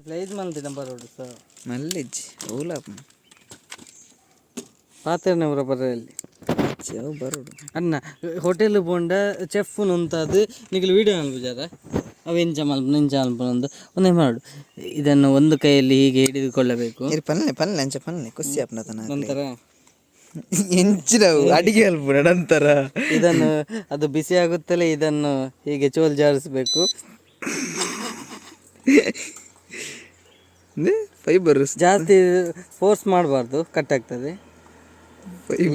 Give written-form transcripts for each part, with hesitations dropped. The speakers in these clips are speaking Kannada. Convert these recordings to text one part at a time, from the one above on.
ಸ್ಲೈಸ್ ಮಲ್ತಿನ ಬರೋಡು ಸರ್ ಮಲ್ಲಿಜ್ ಓಲಾಪ ಪಾತ್ರೆನ ಊರ ಬರಲ್ಲಿ ಅವು ಬರೋಡು ಅನ್ನ ಹೋಟೆಲ್ ಬೋಂಡ ಚೆಫ್ ನೊಂತಾದು ನಿಖಿಲ್ ವೀಡಿಯೋ ಅನ್ಬುಜಾರ ಅವು ಎಂಚ ಮಲ್ಪ ನೆಂಚ ಮಲ್ಪ ಒಂದು ಒಂದೇ ಮಾಡು ಇದನ್ನು ಒಂದು ಕೈಯಲ್ಲಿ ಹೀಗೆ ಹಿಡಿದುಕೊಳ್ಳಬೇಕು ಪನ್ನೆ ಪನ್ನೆ ಅಂಚ ಪನ್ನೆ ಖುಷಿ ಆಪ್ನತನ ನಂತರ ಎಂಚಿನವು ಅಡಿಗೆ ಅಲ್ಪ ನಂತರ ಇದನ್ನು ಅದು ಬಿಸಿ ಆಗುತ್ತಲೇ ಇದನ್ನು ಹೀಗೆ ಚೋಲ್ ಜಾರಿಸಬೇಕು. ಫೈಬರ್ ಜಾಸ್ತಿ ಫೋರ್ಸ್ ಮಾಡಬಾರ್ದು, ಕಟ್ ಆಗ್ತದೆ.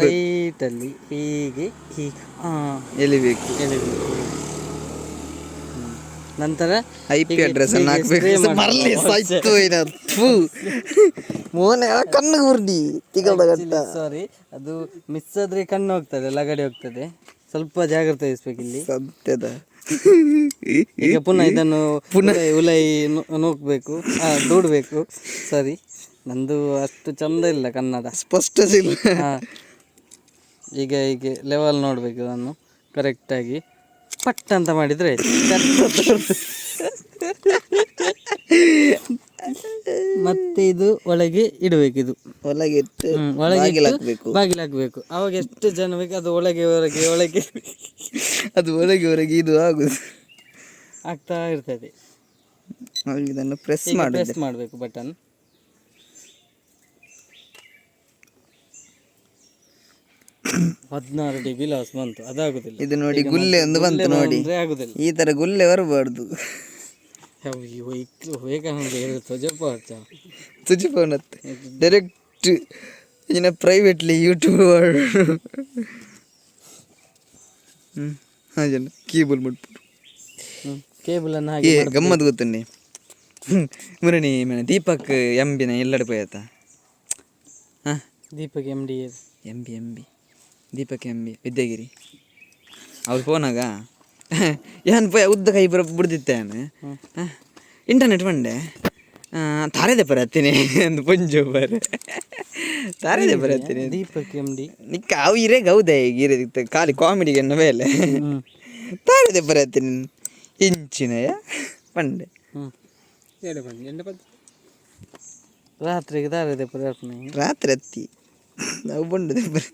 ಲೈಟಲ್ಲಿ ಹೀಗೆ ಎಲಿಬೇಕು. ನಂತರ IP ಅಡ್ರೆಸ್ ಅನ್ನು ಹಾಕಬೇಕು. ಮರಳಿ ಸಾಯ್ತು ಮೋನೆ ಕಣ್ಣಿಗೆ ಉರ್ಡಿ ತಿಗಲ್ದ ಸಾರಿ, ಅದು ಮಿಸ್ ಆದ್ರೆ ಕಣ್ಣು ಹೋಗ್ತದೆ, ಲಗಡೆ ಹೋಗ್ತದೆ. ಸ್ವಲ್ಪ ಜಾಗ್ರತೆ ವಹಿಸ್ಬೇಕು ಇಲ್ಲಿ ಸತ್ಯದ. ಈಗ ಪುನಃ ಇದನ್ನು ಉಲೈ ನೂಕ್ಬೇಕು, ದೂಡಬೇಕು. ಸರಿ, ನಂದು ಅಷ್ಟು ಚಂದ ಇಲ್ಲ ಕನ್ನಡ, ಸ್ಪಷ್ಟ ಇಲ್ಲ. ಈಗ ಹೀಗೆ ಲೆವೆಲ್ ನೋಡ್ಬೇಕು, ಇದನ್ನು ಕರೆಕ್ಟಾಗಿ ಪಟ್ ಅಂತ ಮಾಡಿದ್ರೆ ಮತ್ತೆ ಇದು ಒಳಗೆ ಇಡಬೇಕು. ಇದು ಒಳಗೆ ಇಟ್ಟು ಬಾಗಿಲು ಹಾಕ್ಬೇಕು. ಅವಾಗ ಎಷ್ಟು ಜನ ಬೇಕು ಅದು ಒಳಗೆ ಹೊರಗೆ ಅದು ಹೊರಗೆ ಇದು ಆಗುದು ಆಗ್ತಾ ಇರ್ತದೆ. ಇದನ್ನು ಪ್ರೆಸ್ ಮಾಡಬೇಕು ಬಟನ್. $16 dB ಲಾಸ್ ಬಂತು, ಅದಾಗುದಿಲ್ಲ. ಇದು ನೋಡಿ ಗುಲ್ಲೆ ಒಂದು ಬಂತು ನೋಡಿ, ಆಗುದಿಲ್ಲ. ಈ ತರ ಗುಲ್ಲೆ ಬರಬಾರ್ದು. ಡೈರೆಕ್ಟ್ ಇನ್ನ ಪ್ರೈವೇಟ್ಲಿ ಯೂಟ್ಯೂಬ್ ಕೇಬಲ್ ಮಾಡ್ಬಿಟ್ಟು ಕೇಬಲ್ ಅನ್ನು ಗಮ್ಮತ್ ಗೊತ್ತುಂಡಿ ಮುರಣಿ ದೀಪಕ್ ಎಂಬಿನ ಎಲ್ಲಡೆ ಪೋಯತ ದೀಪಕ್ ಎಂಬಿ ದೀಪಕ್ ಎಂಬಿ ವಿದ್ಯಾಗಿರಿ ಅವ್ರು ಫೋನಾಗ ಏನ್ ಪೋಯ ಉದ್ದ ಕೈ ಬಿಡ್ದಿತ್ತೇನು ಇಂಟರ್ನೆಟ್ ಬಂಡೆ ತಾರೇದೆ ಬರತ್ತೀನಿ ಒಂದು ಪಂಜು ಬರ ತಾರೇದೆ ಬರತ್ತೀನಿ ದೀಪಕ್ ಎಂಡಿ ನಿಕ್ಕ ಅವು ಇರೇ ಗೌದ ಈಗ ಖಾಲಿ ಕಾಮಿಡಿಗೆ ಅನ್ನೋ ಮೇಲೆ ತಾರೇದೆ ಬರತ್ತೀನಿ ಇಂಚಿನಯ ಬಂಡೆ ರಾತ್ರಿಗೆ ತಾರೇದೆ ರಾತ್ರಿ ಹತ್ತಿ ನಾವು ಬಂಡದೆ ಬರೀ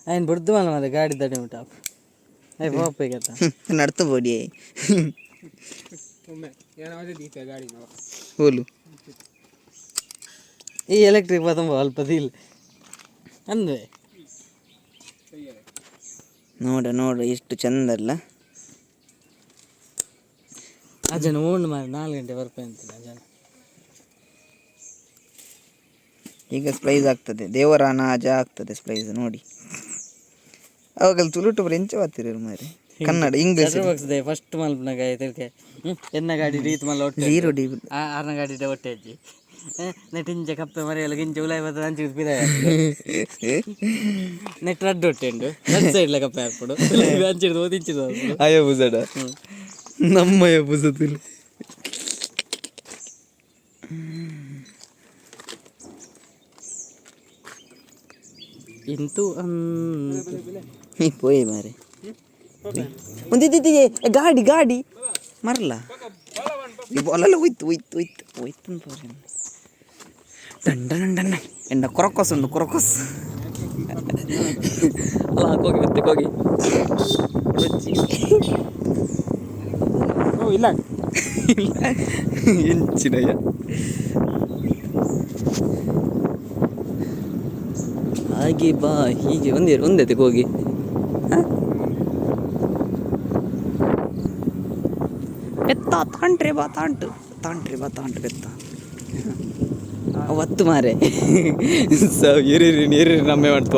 ఆయన బుర్దు వాళ్ళ మరి గాడి దడి ఉంటా అయి పోపోయి కదా నడుతూ పోడి ಹೋಲು ಈ ಎಲೆಕ್ಟ್ರಿಕ್ ಬತ್ತಂಬ ಅಲ್ಪದಿಲ್ಲ ಅಂದ್ರೆ ನೋಡ ಎಷ್ಟು ಚಂದ ಅಲ್ಲ. ಆ ಜನ ಓಣ್ ಮಾರಿ 4 ಗಂಟೆ ಬರ್ಪೆ ಅಂತೀನಿ ಆ ಜನ. ಈಗ ಸ್ಪ್ಲೈಸ್ ಆಗ್ತದೆ, ದೇವರ ಅನಾಜ ಆಗ್ತದೆ ಸ್ಪ್ಲೈಸ್ ನೋಡಿ. ಅವಾಗಲ್ಲಿ ತುಳುಟು ಎಂಚ ಬರ್ತಿರ ಮಾರಿ ಕನ್ನಡ ಇಂಗ್ಲೀಷ್ ಫಸ್ಟ್ ಮಲ್ಪನಾಗ ತಿರ್ಕೆ ಎನ್ನ ಗಾಡಿ ರೀತ್ ಮಲ್ಲ ಒಟ್ಟೆ 0 dB ಆರ್ನ ಗಾಡಿ ಒಟ್ಟೆ ಅಜ್ಜಿ ನೆಟ್ಟಿಂಚ ಕಪ್ಪೆ ಮರೆಯಲ್ಲ ಗಿಂಚ ಉಲಾಯಿ ಬರ್ತದೆ ಅಂಚಿ ಪಿದಾಯ ನೆಟ್ ರಡ್ಡು ಒಟ್ಟೆಂಡು ರೆಡ್ ಸೈಡ್ಲ ಕಪ್ಪೆ ಹಾಕ್ಬಿಡು ಅಂಚಿಡ್ದು ಓದಿಂಚಿದು ಅಯ್ಯೋ ಬುಸಡ ನಮ್ಮಯ್ಯ ಬುಸತಿಲ್ಲ. ಇಂತೂ ನೀ ಪೋಯ್ ಮಾರೆ ಒಂದಿದ್ದಿ ಗಾಡಿ ಮರಲ್ಲ ಅಲ್ಲೆಲ್ಲ ಹೋಯ್ತು ದಂಡ ಎಂಡ ಕೊರಕೊಸ್ ಉಂಡು ಕೊರಕೊಸ್ ಅಲ್ಲ ಹಾಕೋಗಿ ಮತ್ತೆ ಹೋಗಿ ಇಲ್ಲ ಎಂಚಿನಯ್ಯ ಹಾಗೆ ಬಾ ಹೀಗೆ ಒಂದೇ ಹೋಗಿ ಬೆತ್ತ ತಾಂಟ್ರಿ ಬಾ ತಾಂಟು ಬೆತ್ತ ಅವತ್ತು ಮಾರೆ ನೀರಿ ನಮ್ಮೆ ಮಾಡ್ತು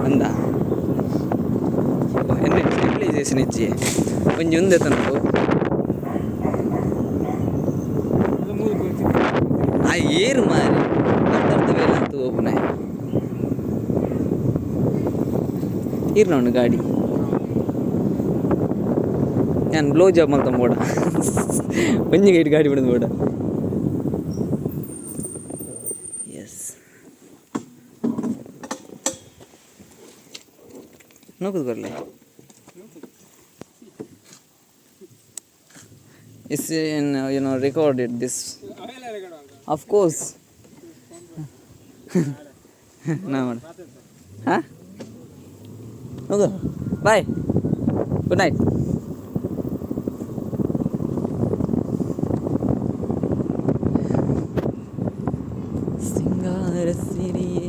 ಅಂದ ಸ್ಟೆಬಿಲೈಸೇಷನ್ ಹೆಚ್ಚಿ ಒಂಜಿ ಒಂದೇ ತನಕ ಆ ಏರು ಮಾರಿ ಅರ್ಧ ವೇಳೆ ಅಂತ ಹೋಗ್ನ ಇರ್ನೋಣ ಗಾಡಿ ನಾನು ಬ್ಲೋ ಜಾಬ್ ಮಾಡ್ತಾನೆ ಬೋಡ ಒಂಜಿ ಗೈಡ್ ಗಾಡಿ ಬಿಡೋದು ಬೋಡ. ಎಸ್ ನೋಕುದು ಕೊರ್ಲೆ It's in, recorded this. Of course. No. Huh? Okay. Bye. Good night. Singara Siri